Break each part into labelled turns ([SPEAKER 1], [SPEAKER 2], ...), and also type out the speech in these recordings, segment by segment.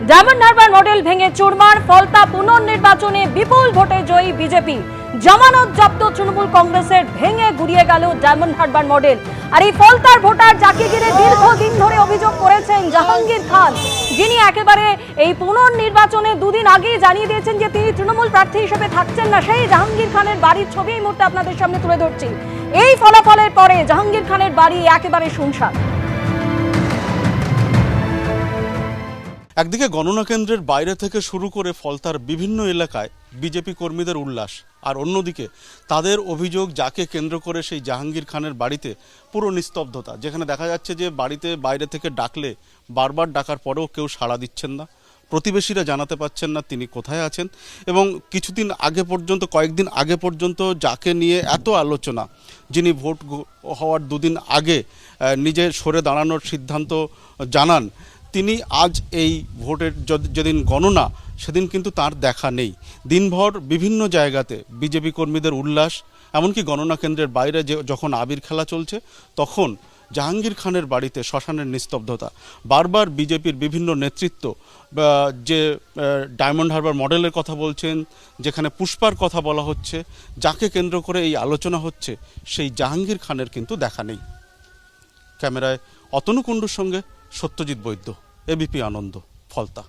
[SPEAKER 1] Diamond Harbour model ভেঙে চুরমার, ফলতা পুনর্নির্বাচনে বিপুল ভোটে জয়ী বিজেপি। জামানত জব্দ তৃণমূল কংগ্রেসের, ভেঙে গুড়িয়ে গেল ডায়মন্ড হারবার মডেল। আর এই ফলতার ভোটার যাকে ঘিরে দীর্ঘদিন ধরে অভিযোগ করেছেন জাহাঙ্গীর খান, যিনি একেবারে এই পুনর্নির্বাচনে দুদিন আগেই জানিয়ে দিয়েছেন যে তিনি তৃণমূল প্রার্থী হিসেবে থাকছেন না, সেই জাহাঙ্গীর খানের বাড়ির ছবি এই মুহূর্তে আপনাদের সামনে তুলে ধরছি। এই ফলাফলের পরে জাহাঙ্গীর খানের বাড়ি একেবারে শুনশান।
[SPEAKER 2] একদিকে গণনা কেন্দ্রের বাইরে থেকে শুরু করে ফলতার বিভিন্ন এলাকায় বিজেপি কর্মীদের উল্লাস, আর অন্যদিকে তাদের অভিযোগ যাকে কেন্দ্র করে সেই জাহাঙ্গীর খানের বাড়িতে পুরো নিস্তব্ধতা, যেখানে দেখা যাচ্ছে যে বাড়িতে বাইরে থেকে ডাকলে বারবার ডাকার পরেও কেউ সাড়া দিচ্ছেন না, প্রতিবেশীরা জানাতে পারছেন না তিনি কোথায় আছেন। এবং কিছুদিন আগে পর্যন্ত, কয়েকদিন আগে পর্যন্ত যাকে নিয়ে এত আলোচনা, যিনি ভোট হওয়ার দুদিন আগে নিজে সরে দাঁড়ানোর সিদ্ধান্ত জানান, তিনি আজ এই ভোটের যেদিন গণনা সেদিন কিন্তু তার দেখা নেই। দিনভর বিভিন্ন জায়গাতে বিজেপি কর্মীদের উল্লাস, এমনকি গণনা কেন্দ্রের বাইরে যখন আবির খেলা চলছে তখন জাহাঙ্গীর খানের বাড়িতে শ্মশানের নিস্তব্ধতা। বারবার বিজেপির বিভিন্ন নেতৃত্ব যে ডায়মন্ড হারবার মডেলের কথা বলছেন, যেখানে পুষ্পার কথা বলা হচ্ছে, যাকে কেন্দ্র করে এই আলোচনা হচ্ছে, সেই জাহাঙ্গীর খানের কিন্তু দেখা নেই। ক্যামেরায় অতনু কুণ্ডুর সঙ্গে সত্যজিৎ বৈদ্য, এবিপি আনন্দ, ফলতা।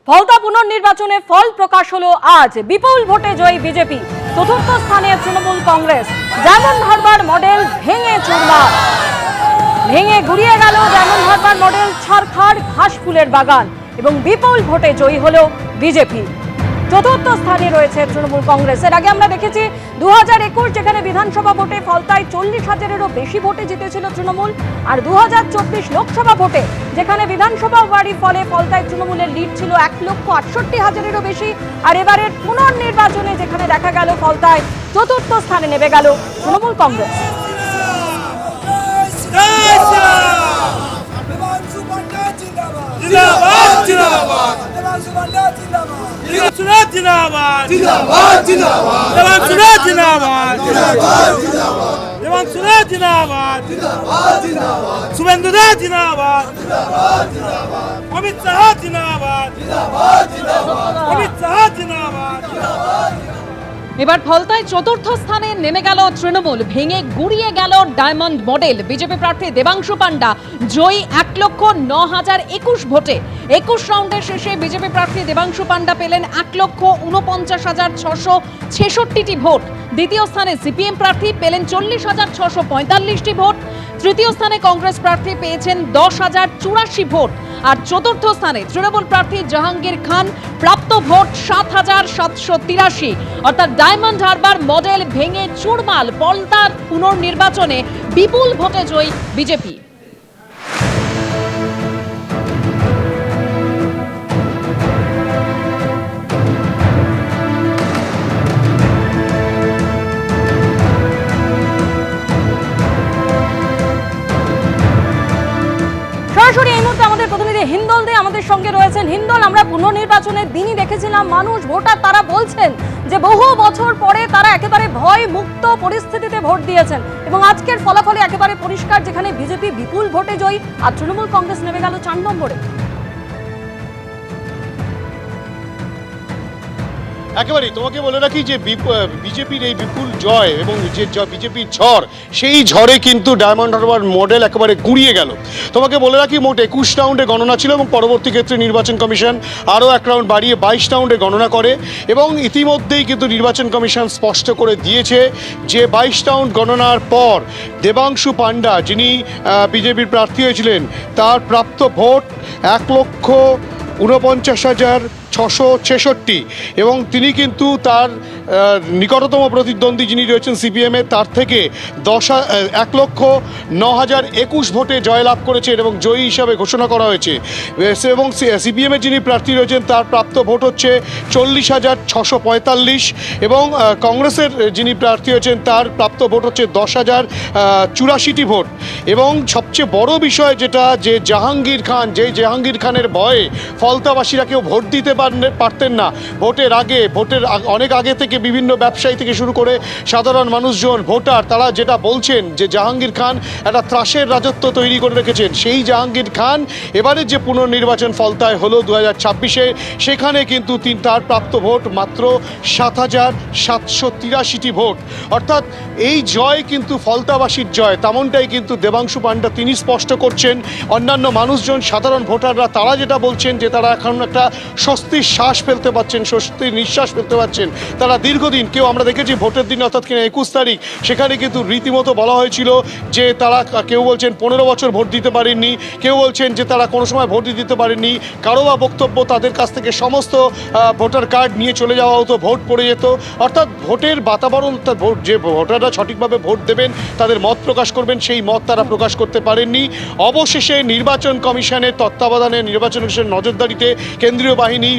[SPEAKER 1] ফলতা পুনর্নির্বাচনে ফল প্রকাশ হলো আজ। বিপুল ভোটে জয়ী বিজেপি, চতুর্থ স্থানে তৃণমূল কংগ্রেস। ডায়মন্ড হারবার মডেল ভেঙে চুরমার, ভেঙে গুড়িয়ে গেল ডায়মন্ড হারবার মডেল, ছারখাড় ঘাসফুলের বাগান। এবং বিপুল ভোটে জয়ী হলো বিজেপি, চতুর্থ স্থানে রয়েছে তৃণমূল কংগ্রেস। এর আগে আমরা দেখেছি 2021 যেখানে বিধানসভা ভোটে ফলতায় 40,000-এরও বেশি ভোটে জিতেছিল তৃণমূল, আর 2024 লোকসভা ভোটে যেখানে বিধানসভা বাড়ির ফলে ফলতায় তৃণমূলের লিড ছিল 1,68,000-এরও বেশি। আর এবারের পুনর্নির্বাচনে যেখানে দেখা গেল ফলতায় চতুর্থ স্থানে নেমে গেল তৃণমূল কংগ্রেস।
[SPEAKER 3] শুভেন্দু দা জিন্দাবাদ, অমিত শাহ জিন্দাবাদ, অমিত শাহ জিন্দাবাদ।
[SPEAKER 4] এবার ফলতায় চতুর্থ স্থানে নেমে গেল তৃণমূল, ভেঙে গুড়িয়ে গেল ডায়মন্ড মডেল। বিজেপি প্রার্থী দেবাংশু পান্ডা জয়ী 1,09,021 ভোটে। 21 রাউন্ডের শেষে বিজেপি প্রার্থী দেবাংশু পান্ডা পেলেন 1,49,666টি ভোট। দ্বিতীয় স্থানে সিপিএম প্রার্থী পেলেন 40,645টি ভোট। তৃতীয় স্থানে কংগ্রেস প্রার্থী পেয়েছেন 10,084 ভোট। আর চতুর্থ স্থানে তৃণমূল প্রার্থী জাহাঙ্গীর খান, প্রাপ্ত ভোট 7,783। অর্থাৎ ডায়মন্ড হারবার মডেল ভেঙে চুরমাল, ফলতার পুনর্নির্বাচনে বিপুল ভোটে জয়ী বিজেপি।
[SPEAKER 1] সরাসরি এই মুহূর্তে আমাদের প্রতিনিধি হিন্দল দে আমাদের সঙ্গে রয়েছেন। হিন্দল, আমরা পুনর্নির্বাচনের দিনই দেখেছিলাম মানুষ, ভোটার তারা বলছেন যে বহু বছর পরে তারা একেবারে ভয় মুক্ত পরিস্থিতিতে ভোট দিয়েছেন, এবং আজকের ফলাফলে একেবারে পরিষ্কার, যেখানে বিজেপি বিপুল ভোটে জয়ী আর তৃণমূল কংগ্রেস নেমে গেল 4 নম্বরে।
[SPEAKER 5] একেবারেই তোমাকে বলে রাখি যে বিজেপির এই বিপুল জয় এবং যে বিজেপির ঝড়, সেই ঝড়ে কিন্তু ডায়মন্ড হারবার মডেল একেবারে গুঁড়িয়ে গেল। তোমাকে বলে রাখি মোট 21 রাউন্ডে গণনা ছিল, এবং পরবর্তী ক্ষেত্রে নির্বাচন কমিশন আরও 1 রাউন্ড বাড়িয়ে 22 রাউন্ডে গণনা করে। এবং ইতিমধ্যেই কিন্তু নির্বাচন কমিশন স্পষ্ট করে দিয়েছে যে 22 রাউন্ড গণনার পর দেবাংশু পান্ডা, যিনি বিজেপির প্রার্থী হয়েছিলেন, তার প্রাপ্ত ভোট 1,49,666, এবং তিনি কিন্তু তার নিকটতম প্রতিদ্বন্দ্বী যিনি রয়েছেন সিপিএমের, তার থেকে 1,09,021 ভোটে জয়লাভ করেছেন এবং জয়ী হিসাবে ঘোষণা করা হয়েছে। এবং সিপিএমের যিনি প্রার্থী রয়েছেন তার প্রাপ্ত ভোট হচ্ছে 40,645, এবং কংগ্রেসের যিনি প্রার্থী হয়েছেন তার প্রাপ্ত ভোট হচ্ছে 10,084টি ভোট। এবং সবচেয়ে বড় বিষয় যেটা, যে জাহাঙ্গীর খান, যেই জাহাঙ্গীর খানের ভয়ে ফলতাবাসীরা কেউ ভোট দিতে পারতেন না। ভোটের অনেক আগে থেকে বিভিন্ন ব্যবসায়ী থেকে শুরু করে সাধারণ মানুষজন, ভোটার, তারা যেটা বলছেন যে জাহাঙ্গীর খান একটা ত্রাসের রাজত্ব তৈরি করে রেখেছেন। সেই জাহাঙ্গীর খান এবারে যে পুনর্নির্বাচন ফলতায় হলো 2026-এ, সেখানে কিন্তু তার প্রাপ্ত ভোট মাত্র 7,783টি ভোট। অর্থাৎ এই জয় কিন্তু ফলতাবাসীর জয়, তেমনটাই কিন্তু দেবাংশু পাণ্ডা তিনি স্পষ্ট করছেন। অন্যান্য মানুষজন, সাধারণ ভোটাররা তারা যেটা বলছেন যে তারা এখন একটা স্বস্তির শ্বাস ফেলতে পারছেন, স্বস্তির নিঃশ্বাস ফেলতে পারছেন। তারা দীর্ঘদিন, আমরা দেখেছি ভোটের দিন অর্থাৎ কিনা 21 তারিখ, সেখানে কিন্তু রীতিমতো বলা হয়েছিল যে তারা, কেউ বলছেন 15 বছর ভোট দিতে পারেননি, কেউ বলছেন যে তারা কোনো সময় ভোট দিতে পারেননি, কারো বা বক্তব্য তাদের কাছ থেকে সমস্ত ভোটার কার্ড নিয়ে চলে যাওয়া হতো, ভোট পড়ে যেত। অর্থাৎ ভোটের বাতাবরণ, যে ভোটাররা সঠিকভাবে ভোট দেবেন, তাদের মত প্রকাশ করবেন, সেই মত তারা প্রকাশ করতে পারেননি। অবশেষে নির্বাচন কমিশনের তত্ত্বাবধানে, নির্বাচন কমিশনের নজরদারিতে কেন্দ্রীয় বাহিনী,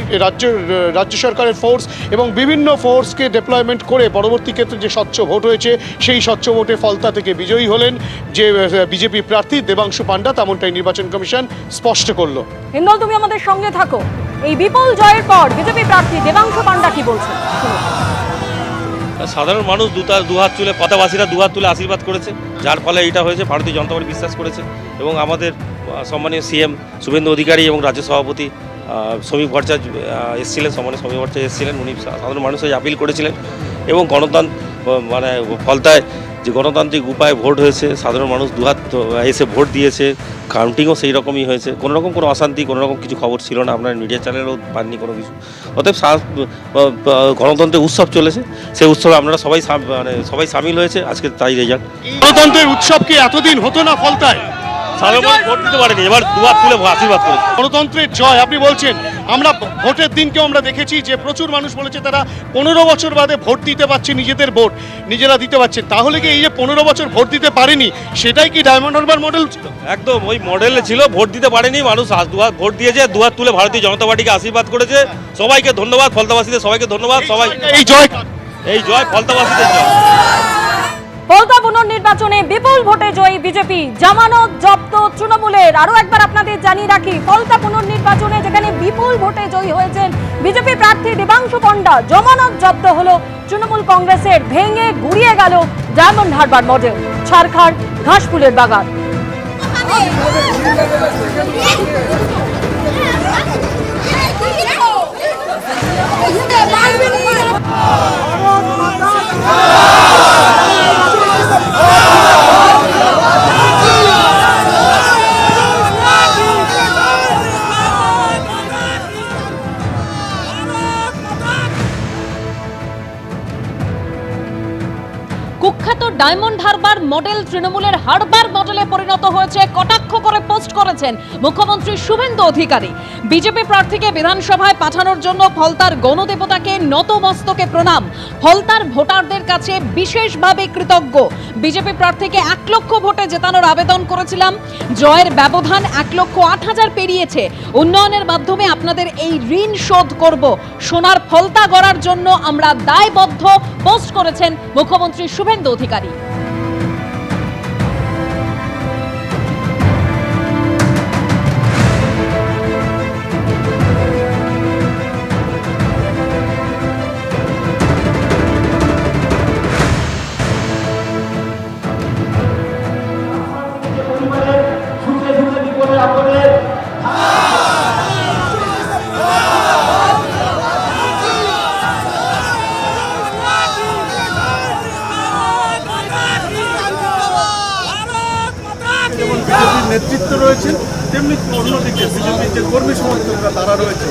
[SPEAKER 5] রাজ্য সরকারের ফোর্স এবং বিভিন্ন ফোর্সকে ডিপ্লয়মেন্ট করে পরবর্তী ক্ষেত্রে যে স্বচ্ছ ভোট হয়েছে, সেই স্বচ্ছ ভোটে ফলতা থেকে বিজয়ী হলেন যে বিজেপি প্রার্থী দেবাংশু পাণ্ডা, তেমনটাই নির্বাচন কমিশন স্পষ্ট করলো।
[SPEAKER 1] হিন্দল, তুমি আমাদের সঙ্গে থাকো। এই বিপুল জয়ের পর বিজেপি প্রার্থী দেবাংশু পাণ্ডা কি বলছেন?
[SPEAKER 6] সাধারণ মানুষ দুহাত তুলে, পথবাসীরা দুহাত তুলে আশীর্বাদ করেছে, যার ফলে এটা হয়েছে। ভারতীয় জনতা পার্টি বিশ্বাস করেছে এবং আমাদের সম্মানীয় সিএম শুভেন্দু অধিকারী এবং রাজ্য সভাপতি সমীপ ভট্টাচার্য এসেছিলেন, সম্মানীয় সমীপ ভট্টাচার্য এসেছিলেন। উনি সাধারণ মানুষের আপিল করেছিলেন এবং ফলতায় যে গণতান্ত্রিক উপায়ে ভোট হয়েছে, সাধারণ মানুষ দুহাত এসে ভোট দিয়েছে, কাউন্টিংও সেই রকমই হয়েছে। কোনো রকম কোনো অশান্তি, কোনো রকম কিছু খবর ছিল না, আপনার মিডিয়া চ্যানেলও পাননি কোনো কিছু। অতএব গণতন্ত্রের উৎসব চলেছে, সেই উৎসবে আপনারা সবাই সামিল হয়েছে, আজকে তাই রেজাল্ট।
[SPEAKER 5] গণতন্ত্রের উৎসব কি এতদিন হতো না ফলতায়?
[SPEAKER 6] সাধারণ মানুষ ভোট দিতে পারেনি, এবার দুহাত তুলে আশীর্বাদ করেছে।
[SPEAKER 5] গণতন্ত্রের জয় আপনি বলছেন। আমরা ভোটের দিনকেও আমরা দেখেছি যে প্রচুর মানুষ বলেছে তারা 15 বছর বাদে ভোট দিতে পারছে, নিজেদের ভোট নিজেরা দিতে পারছে। তাহলে কি এই যে 15 বছর ভোট দিতে পারেনি, সেটাই কি ডায়মন্ড হারবার মডেল ছিল?
[SPEAKER 6] একদম ওই মডেলে ছিল। ভোট দিতে পারেনি মানুষ, দুহাত ভোট দিয়েছে, দুহাত তুলে ভারতীয় জনতা পার্টিকে আশীর্বাদ করেছে। সবাইকে ধন্যবাদ, ফলতাবাসীদের সবাইকে ধন্যবাদ। এই জয় ফলতাবাসীদের জয়।
[SPEAKER 1] ফলতা পুনর্নির্বাচনে বিপুল ভোটে জয়ী বিজেপি, জামানত জব্দ তৃণমূলের। আরো একবার আপনাদের জানিয়ে রাখি, ফলতা পুনর্নির্বাচনে যেখানে বিপুল ভোটে জয়ী হয়েছেন বিজেপি প্রার্থী দেবাংশু পাণ্ডা, জামানত জব্দ হলো তৃণমূল কংগ্রেসের। ভেঙে গুড়িয়ে গেল ডায়মন্ড হারবার মডেল, ছারখার ঘাসফুলের বাগান।
[SPEAKER 4] কুখ্যাত ডায়মন্ড হারবার মডেল তৃণমূলের হারবার মডেলে পরিণত হয়েছে, কটাক্ষ করে পোস্ট করেছেন মুখ্যমন্ত্রী শুভেন্দু অধিকারী। বিজেপি প্রার্থীকে বিধানসভায় পাঠানোর জন্য ফলতার গণদেবতাকে নতমস্তকে প্রণাম, ফলতার ভোটারদের কাছে বিশেষভাবে কৃতজ্ঞ। বিজেপি প্রার্থীকে 1 লক্ষ ভোটে জেতানোর আবেদন করেছিলাম, জয়ের ব্যবধান 1,08,000 পেরিয়েছে। উন্নয়নের মাধ্যমে আপনাদের এই ঋণ শোধ করব, সোনার ফলতা গড়ার জন্য আমরা দায়বদ্ধ, পোস্ট করেছেন মুখ্যমন্ত্রী শুভেন্দু অধিকারী।
[SPEAKER 2] নেতৃত্ব রয়েছে, তেমনি অন্যদিকে বিজেপির যে কর্মী সমর্থকরা তারা রয়েছে।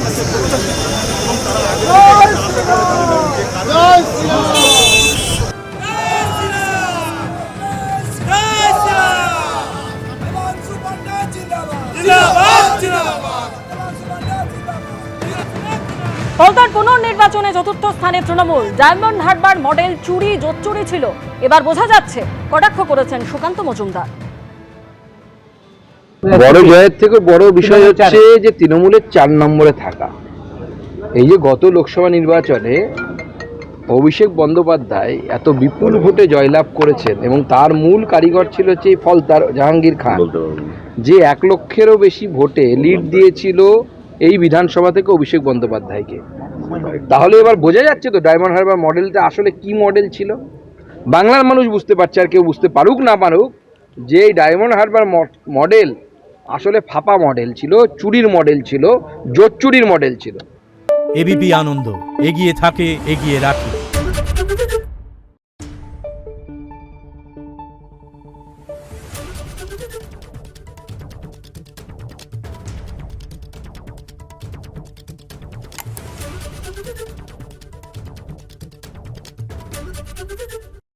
[SPEAKER 1] ফলতার পুনর্নির্বাচনে চতুর্থ স্থানে তৃণমূল। ডায়মন্ড হারবার মডেল চুরি জোচ্চুরি ছিল, এবার বোঝা যাচ্ছে, কটাক্ষ করেছেন সুকান্ত মজুমদার।
[SPEAKER 7] বড় জয়ের থেকে বড় বিষয় হচ্ছে যে তৃণমূলের 4 নম্বরে থাকা। এই যে গত লোকসভা নির্বাচনে অভিষেক বন্দ্যোপাধ্যায় এত বিপুল ভোটে জয়লাভ করেছেন এবং তার মূল কারিগর ছিল হচ্ছে ফলতার জাহাঙ্গীর খান, যে 1 লক্ষেরও বেশি ভোটে লিড দিয়েছিল এই বিধানসভা থেকে অভিষেক বন্দ্যোপাধ্যায়কে। তাহলে এবার বোঝা যাচ্ছে তো ডায়মন্ড হারবার মডেলটা আসলে কি মডেল ছিল। বাংলার মানুষ বুঝতে পারছে, আর কেউ বুঝতে পারুক না পারুক, যে এই ডায়মন্ড হারবার মডেল আসলে ফাঁপা মডেল ছিল, চুরির মডেল ছিল, জোট চুরির মডেল ছিল।
[SPEAKER 8] এবিপি আনন্দ, এগিয়ে থাকে, এগিয়ে রাখে।